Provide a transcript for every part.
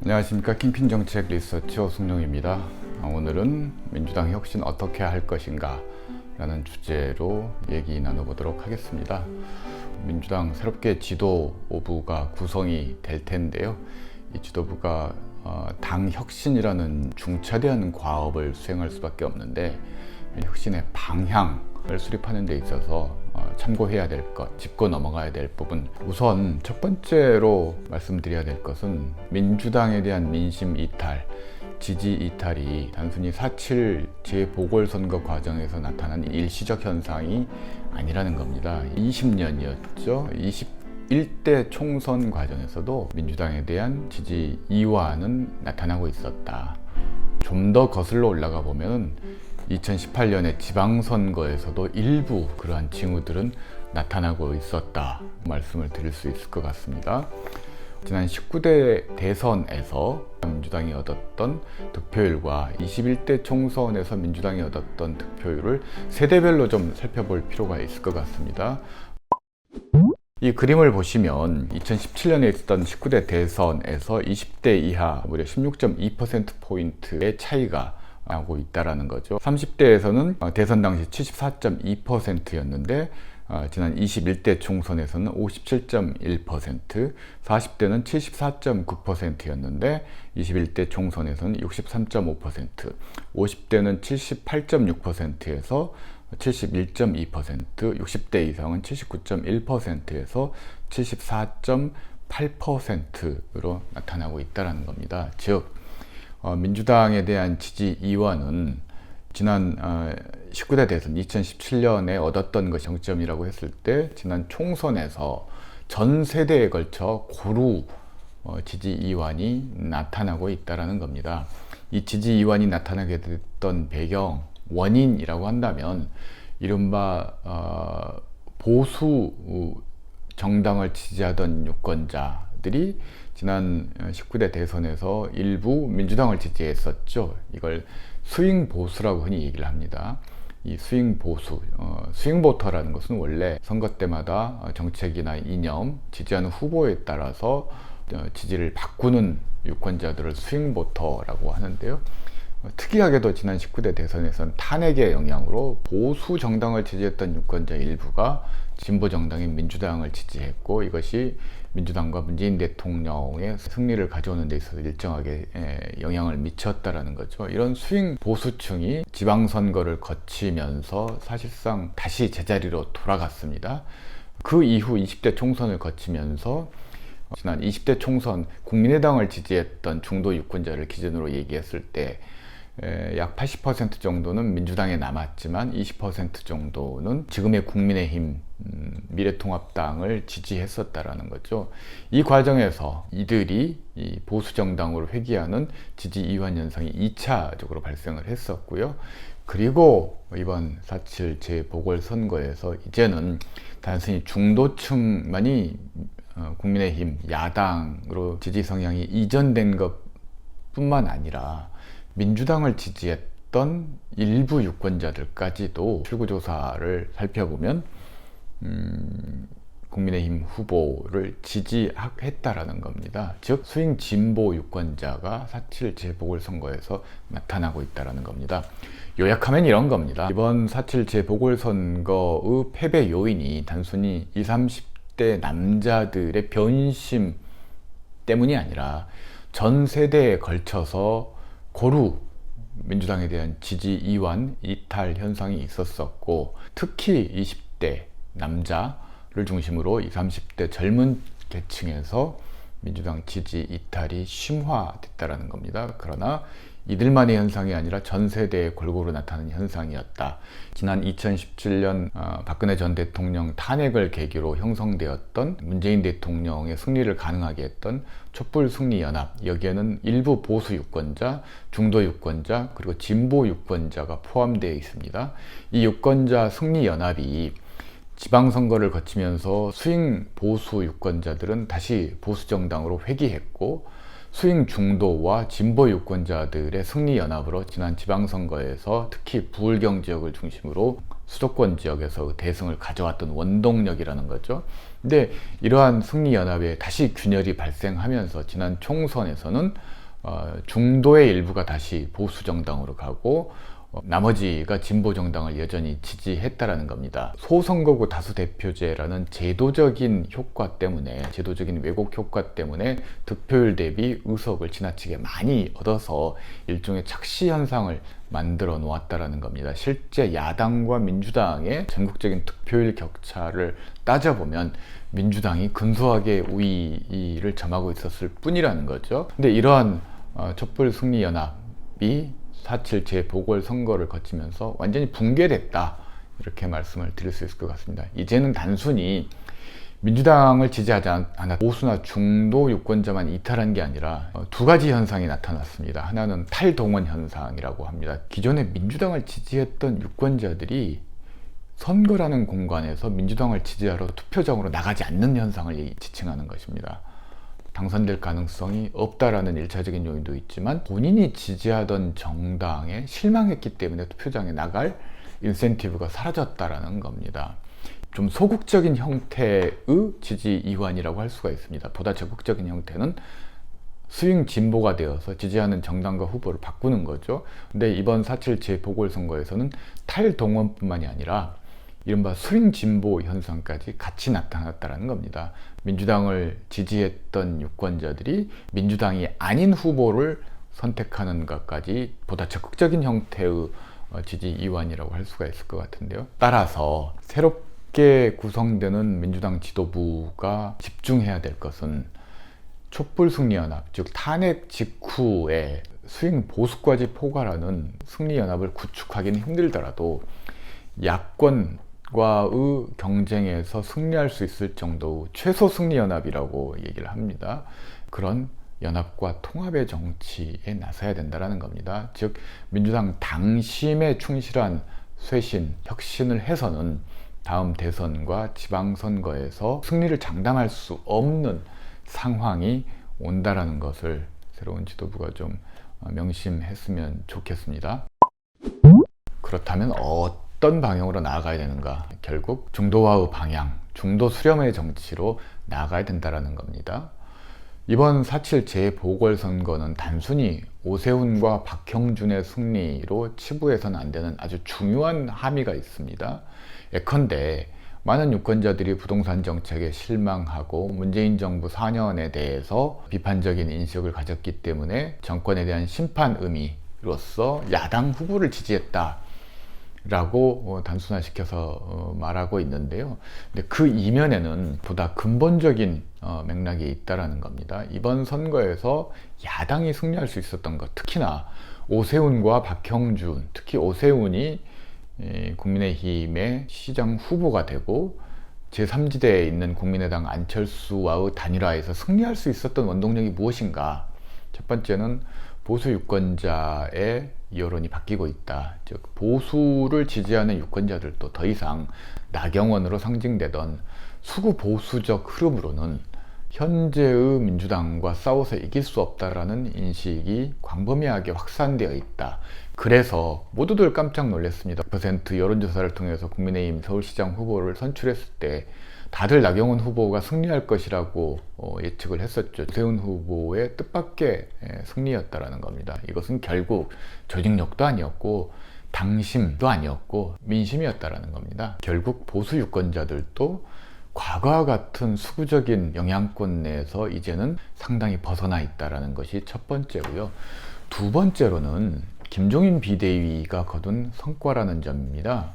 안녕하십니까. 킹핀 정책 리서치 오승용입니다. 오늘은 민주당 혁신 어떻게 할 것인가 라는 주제로 얘기 나눠보도록 하겠습니다. 민주당 새롭게 지도부가 구성이 될 텐데요. 이 지도부가 당 혁신이라는 중차대한 과업을 수행할 수밖에 없는데, 혁신의 방향을 수립하는 데 있어서 참고해야 될 것, 짚고 넘어가야 될 부분, 우선 첫 번째로 말씀드려야 될 것은 민주당에 대한 민심 이탈, 지지 이탈이 단순히 4.7 재보궐선거 과정에서 나타난 일시적 현상이 아니라는 겁니다. 20년이었죠. 21대 총선 과정에서도 민주당에 대한 지지 이완은 나타나고 있었다. 좀 더 거슬러 올라가 보면 2018년의 지방선거에서도 일부 그러한 징후들은 나타나고 있었다 말씀을 드릴 수 있을 것 같습니다. 지난 19대 대선에서 민주당이 얻었던 득표율과 21대 총선에서 민주당이 얻었던 득표율을 세대별로 좀 살펴볼 필요가 있을 것 같습니다. 이 그림을 보시면 2017년에 있었던 19대 대선에서 20대 이하 무려 16.2%포인트의 차이가 나고 있다는 거죠. 30대에서는 대선 당시 74.2%였는데 지난 21대 총선에서는 57.1%, 40대는 74.9%였는데 21대 총선에서는 63.5%, 50대는 78.6%에서 71.2%, 60대 이상은 79.1%에서 74.8%로 나타나고 있다는 겁니다. 즉, 민주당에 대한 지지 이완은 지난 19대 대선 2017년에 얻었던 것이 정점이라고 했을 때, 지난 총선에서 전 세대에 걸쳐 고루 지지 이완이 나타나고 있다는 겁니다. 이 지지 이완이 나타나게 됐던 배경, 원인이라고 한다면 이른바 보수 정당을 지지하던 유권자들이 지난 19대 대선에서 일부 민주당을 지지했었죠. 이걸 스윙 보수라고 흔히 얘기를 합니다. 이 스윙 보수, 스윙 보터라는 것은 원래 선거 때마다 정책이나 이념, 지지하는 후보에 따라서 지지를 바꾸는 유권자들을 스윙 보터라고 하는데요. 특이하게도 지난 19대 대선에서는 탄핵의 영향으로 보수 정당을 지지했던 유권자 일부가 진보 정당인 민주당을 지지했고, 이것이 민주당과 문재인 대통령의 승리를 가져오는 데 있어서 일정하게 영향을 미쳤다라는 거죠. 이런 스윙 보수층이 지방선거를 거치면서 사실상 다시 제자리로 돌아갔습니다. 그 이후 20대 총선을 거치면서 지난 20대 총선 국민의당을 지지했던 중도 유권자를 기준으로 얘기했을 때 약 80% 정도는 민주당에 남았지만 20% 정도는 지금의 국민의힘, 미래통합당을 지지했었다라는 거죠. 이 과정에서 이들이 이 보수정당으로 회귀하는 지지 이완 현상이 2차적으로 발생을 했었고요. 그리고 이번 4.7 재보궐선거에서 이제는 단순히 중도층만이 국민의힘 야당으로 지지 성향이 이전된 것 뿐만 아니라 민주당을 지지했던 일부 유권자들까지도 출구조사를 살펴보면 국민의힘 후보를 지지했다라는 겁니다. 즉 스윙 진보 유권자가 4.7 재보궐선거에서 나타나고 있다는 겁니다. 요약하면 이런 겁니다. 이번 4.7 재보궐선거의 패배 요인이 단순히 20, 30대 남자들의 변심 때문이 아니라 전 세대에 걸쳐서 고루 민주당에 대한 지지 이완, 이탈 현상이 있었었고, 특히 20대 남자를 중심으로 20, 30대 젊은 계층에서 민주당 지지 이탈이 심화됐다는 겁니다. 그러나 이들만의 현상이 아니라 전 세대에 골고루 나타나는 현상이었다. 지난 2017년 박근혜 전 대통령 탄핵을 계기로 형성되었던 문재인 대통령의 승리를 가능하게 했던 촛불승리연합, 여기에는 일부 보수 유권자, 중도 유권자, 그리고 진보 유권자가 포함되어 있습니다. 이 유권자 승리연합이 지방선거를 거치면서 스윙 보수 유권자들은 다시 보수정당으로 회귀했고, 스윙 중도와 진보 유권자들의 승리연합으로 지난 지방선거에서 특히 부울경 지역을 중심으로 수도권 지역에서 대승을 가져왔던 원동력이라는 거죠. 근데 이러한 승리연합에 다시 균열이 발생하면서 지난 총선에서는 중도의 일부가 다시 보수 정당으로 가고 나머지가 진보 정당을 여전히 지지했다라는 겁니다. 소선거구 다수대표제라는 제도적인 효과 때문에, 제도적인 왜곡 효과 때문에 득표율 대비 의석을 지나치게 많이 얻어서 일종의 착시 현상을 만들어 놓았다라는 겁니다. 실제 야당과 민주당의 전국적인 득표율 격차를 따져보면 민주당이 근소하게 우위를 점하고 있었을 뿐이라는 거죠. 근데 이러한 촛불승리연합이 4.7 재보궐선거를 거치면서 완전히 붕괴됐다, 이렇게 말씀을 드릴 수 있을 것 같습니다. 이제는 단순히 민주당을 지지하지 않아 보수나 중도 유권자만 이탈한 게 아니라 두 가지 현상이 나타났습니다. 하나는 탈동원 현상이라고 합니다. 기존에 민주당을 지지했던 유권자들이 선거라는 공간에서 민주당을 지지하러 투표장으로 나가지 않는 현상을 지칭하는 것입니다. 당선될 가능성이 없다라는 1차적인 요인도 있지만 본인이 지지하던 정당에 실망했기 때문에 투표장에 나갈 인센티브가 사라졌다라는 겁니다. 좀 소극적인 형태의 지지 이완이라고 할 수가 있습니다. 보다 적극적인 형태는 스윙 진보가 되어서 지지하는 정당과 후보를 바꾸는 거죠. 근데 이번 4.7 재보궐선거에서는 탈동원뿐만이 아니라 이른바 스윙 진보 현상까지 같이 나타났다는 겁니다. 민주당을 지지했던 유권자들이 민주당이 아닌 후보를 선택하는 것까지 보다 적극적인 형태의 지지 이완이라고 할 수가 있을 것 같은데요. 따라서 새롭게 구성되는 민주당 지도부가 집중해야 될 것은 촛불승리연합, 즉 탄핵 직후에 스윙 보수까지 포괄하는 승리연합을 구축하기는 힘들더라도 야권과의 경쟁에서 승리할 수 있을 정도의 최소 승리연합이라고 얘기를 합니다. 그런 연합과 통합의 정치에 나서야 된다는 겁니다. 즉 민주당 당심에 충실한 쇄신, 혁신을 해서는 다음 대선과 지방선거에서 승리를 장담할 수 없는 상황이 온다라는 것을 새로운 지도부가 좀 명심했으면 좋겠습니다. 그렇다면 어떤 방향으로 나아가야 되는가? 결국 중도화의 방향, 중도 수렴의 정치로 나아가야 된다는 겁니다. 이번 4.7 재보궐선거는 단순히 오세훈과 박형준의 승리로 치부해서는 안 되는 아주 중요한 함의가 있습니다. 예컨대 많은 유권자들이 부동산 정책에 실망하고 문재인 정부 4년에 대해서 비판적인 인식을 가졌기 때문에 정권에 대한 심판 의미로서 야당 후보를 지지했다 라고 단순화시켜서 말하고 있는데요. 근데 그 이면에는 보다 근본적인 맥락이 있다라는 겁니다. 이번 선거에서 야당이 승리할 수 있었던 것, 특히나 오세훈과 박형준, 특히 오세훈이 국민의힘의 시장 후보가 되고 제3지대에 있는 국민의당 안철수와의 단일화에서 승리할 수 있었던 원동력이 무엇인가? 첫 번째는 보수 유권자의 여론이 바뀌고 있다. 즉 보수를 지지하는 유권자들도 더 이상 나경원으로 상징되던 수구 보수적 흐름으로는 현재의 민주당과 싸워서 이길 수 없다라는 인식이 광범위하게 확산되어 있다. 그래서 모두들 깜짝 놀랐습니다. 100% 여론조사를 통해서 국민의힘 서울시장 후보를 선출했을 때 다들 나경원 후보가 승리할 것이라고 예측을 했었죠. 오세훈 후보의 뜻밖의 승리였다라는 겁니다. 이것은 결국 조직력도 아니었고 당심도 아니었고 민심이었다라는 겁니다. 결국 보수 유권자들도 과거와 같은 수구적인 영향권 내에서 이제는 상당히 벗어나 있다는 것이 첫 번째고요. 두 번째로는 김종인 비대위가 거둔 성과라는 점입니다.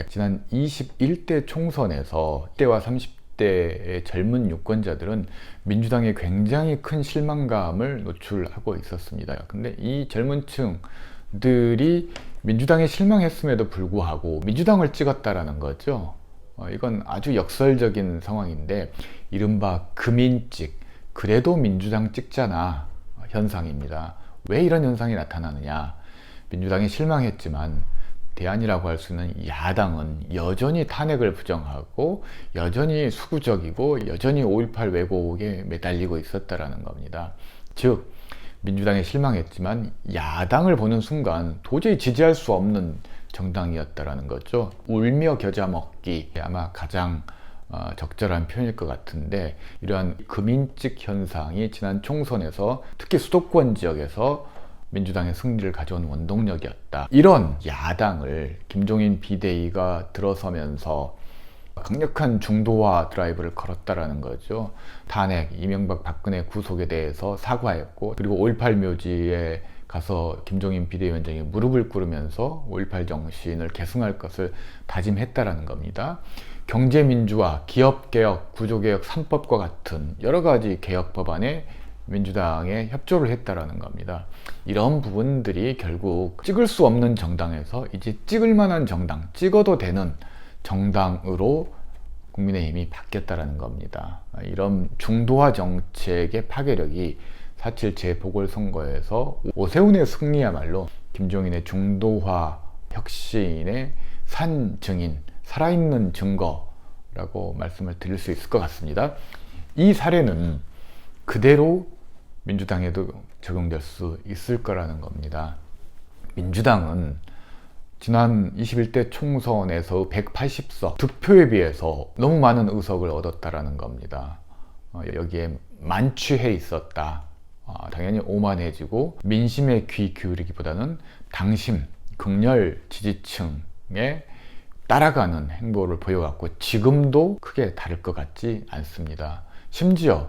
지난 21대 총선에서 10대와 30대의 젊은 유권자들은 민주당에 굉장히 큰 실망감을 노출하고 있었습니다. 근데 이 젊은 층들이 민주당에 실망했음에도 불구하고 민주당을 찍었다라는 거죠. 이건 아주 역설적인 상황인데 이른바 금인찍, 그래도 민주당 찍잖아 현상입니다. 왜 이런 현상이 나타나느냐? 민주당이 실망했지만 대안이라고 할 수 있는 야당은 여전히 탄핵을 부정하고 여전히 수구적이고 여전히 5.18 왜곡에 매달리고 있었다라는 겁니다. 즉 민주당에 실망했지만 야당을 보는 순간 도저히 지지할 수 없는 정당이었다라는 거죠. 울며 겨자 먹기 아마 가장 적절한 표현일 것 같은데, 이러한 금인찍 현상이 지난 총선에서 특히 수도권 지역에서 민주당의 승리를 가져온 원동력이었다. 이런 야당을 김종인 비대위가 들어서면서 강력한 중도화 드라이브를 걸었다라는 거죠. 탄핵, 이명박 박근혜 구속에 대해서 사과했고, 그리고 5.18 묘지에 가서 김종인 비대위원장이 무릎을 꿇으면서 5.18 정신을 계승할 것을 다짐했다라는 겁니다. 경제민주화, 기업개혁, 구조개혁 3법과 같은 여러 가지 개혁 법안에 민주당에 협조를 했다라는 겁니다. 이런 부분들이 결국 찍을 수 없는 정당에서 이제 찍을 만한 정당, 찍어도 되는 정당으로 국민의힘이 바뀌었다라는 겁니다. 이런 중도화 정책의 파괴력이 4.7 재보궐선거에서 오세훈의 승리야말로 김종인의 중도화 혁신의 산 증인, 살아있는 증거라고 말씀을 드릴 수 있을 것 같습니다. 이 사례는 그대로 민주당에도 적용될 수 있을 거라는 겁니다. 민주당은 지난 21대 총선에서 180석 득표에 비해서 너무 많은 의석을 얻었다라는 겁니다. 여기에 만취해 있었다. 당연히 오만해지고 민심에 귀 기울이기보다는 당심, 극렬 지지층에 따라가는 행보를 보여왔고, 지금도 크게 다를 것 같지 않습니다. 심지어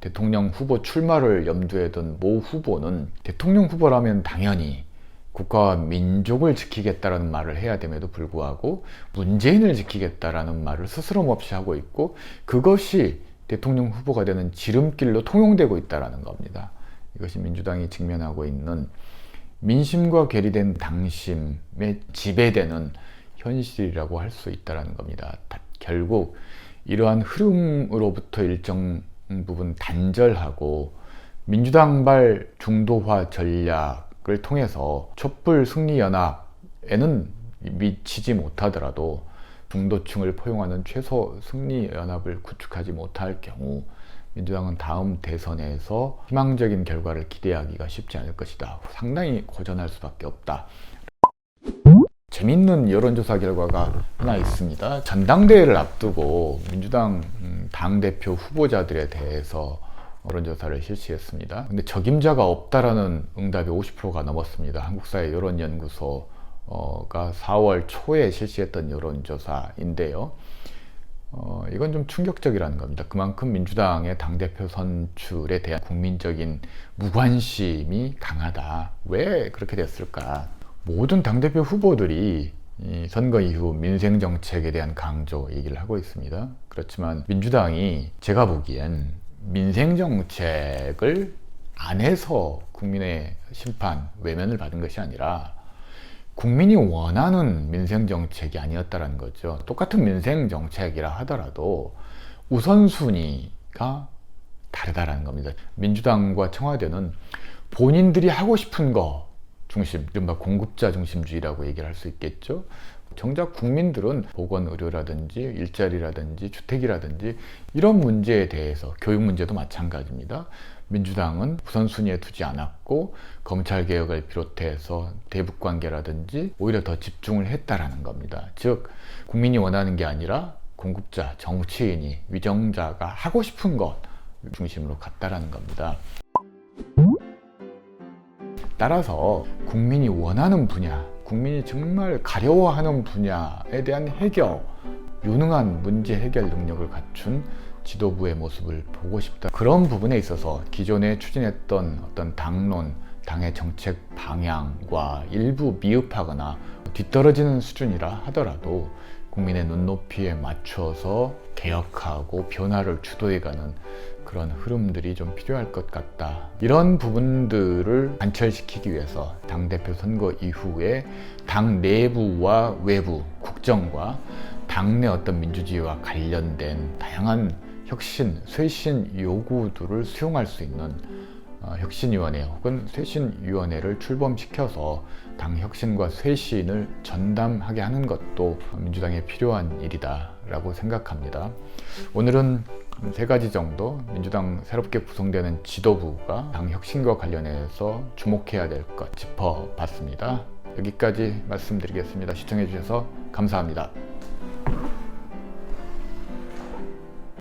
대통령 후보 출마를 염두에 둔 모 후보는 대통령 후보라면 당연히 국가와 민족을 지키겠다라는 말을 해야 됨에도 불구하고 문재인을 지키겠다라는 말을 스스럼없이 하고 있고, 그것이 대통령 후보가 되는 지름길로 통용되고 있다는 겁니다. 이것이 민주당이 직면하고 있는 민심과 괴리된 당심에 지배되는 현실이라고 할 수 있다는 겁니다. 결국 이러한 흐름으로부터 일정 부분 단절하고 민주당발 중도화 전략을 통해서 촛불 승리연합에는 미치지 못하더라도 중도층을 포용하는 최소 승리연합을 구축하지 못할 경우 민주당은 다음 대선에서 희망적인 결과를 기대하기가 쉽지 않을 것이다. 상당히 고전할 수밖에 없다. 재밌는 여론조사 결과가 하나 있습니다. 전당대회를 앞두고 민주당 당대표 후보자들에 대해서 여론조사를 실시했습니다. 근데 적임자가 없다라는 응답이 50%가 넘었습니다. 한국사회 여론연구소가 4월 초에 실시했던 여론조사인데요. 이건 좀 충격적이라는 겁니다. 그만큼 민주당의 당대표 선출에 대한 국민적인 무관심이 강하다. 왜 그렇게 됐을까? 모든 당대표 후보들이 이 선거 이후 민생정책에 대한 강조 얘기를 하고 있습니다. 그렇지만 민주당이 제가 보기엔 민생정책을 안 해서 국민의 심판, 외면을 받은 것이 아니라 국민이 원하는 민생정책이 아니었다는 거죠. 똑같은 민생정책이라 하더라도 우선순위가 다르다는 겁니다. 민주당과 청와대는 본인들이 하고 싶은 거 중심, 이른바 공급자 중심주의라고 얘기를 할 수 있겠죠. 정작 국민들은 보건의료라든지 일자리라든지 주택이라든지 이런 문제에 대해서, 교육 문제도 마찬가지입니다. 민주당은 우선순위에 두지 않았고 검찰개혁을 비롯해서 대북관계라든지 오히려 더 집중을 했다라는 겁니다. 즉 국민이 원하는 게 아니라 공급자, 정치인이, 위정자가 하고 싶은 것 중심으로 갔다라는 겁니다. 따라서 국민이 원하는 분야, 국민이 정말 가려워하는 분야에 대한 해결, 유능한 문제 해결 능력을 갖춘 지도부의 모습을 보고 싶다. 그런 부분에 있어서 기존에 추진했던 어떤 당론, 당의 정책 방향과 일부 미흡하거나 뒤떨어지는 수준이라 하더라도 국민의 눈높이에 맞춰서 개혁하고 변화를 주도해가는 그런 흐름들이 좀 필요할 것 같다. 이런 부분들을 관철시키기 위해서 당대표 선거 이후에 당 내부와 외부, 국정과 당내 어떤 민주주의와 관련된 다양한 혁신, 쇄신 요구들을 수용할 수 있는 혁신위원회 혹은 쇄신위원회를 출범시켜서 당 혁신과 쇄신을 전담하게 하는 것도 민주당에 필요한 일이다 라고 생각합니다. 오늘은 3가지 정도 민주당 새롭게 구성되는 지도부가 당 혁신과 관련해서 주목해야 될 것 짚어봤습니다. 여기까지 말씀드리겠습니다. 시청해 주셔서 감사합니다.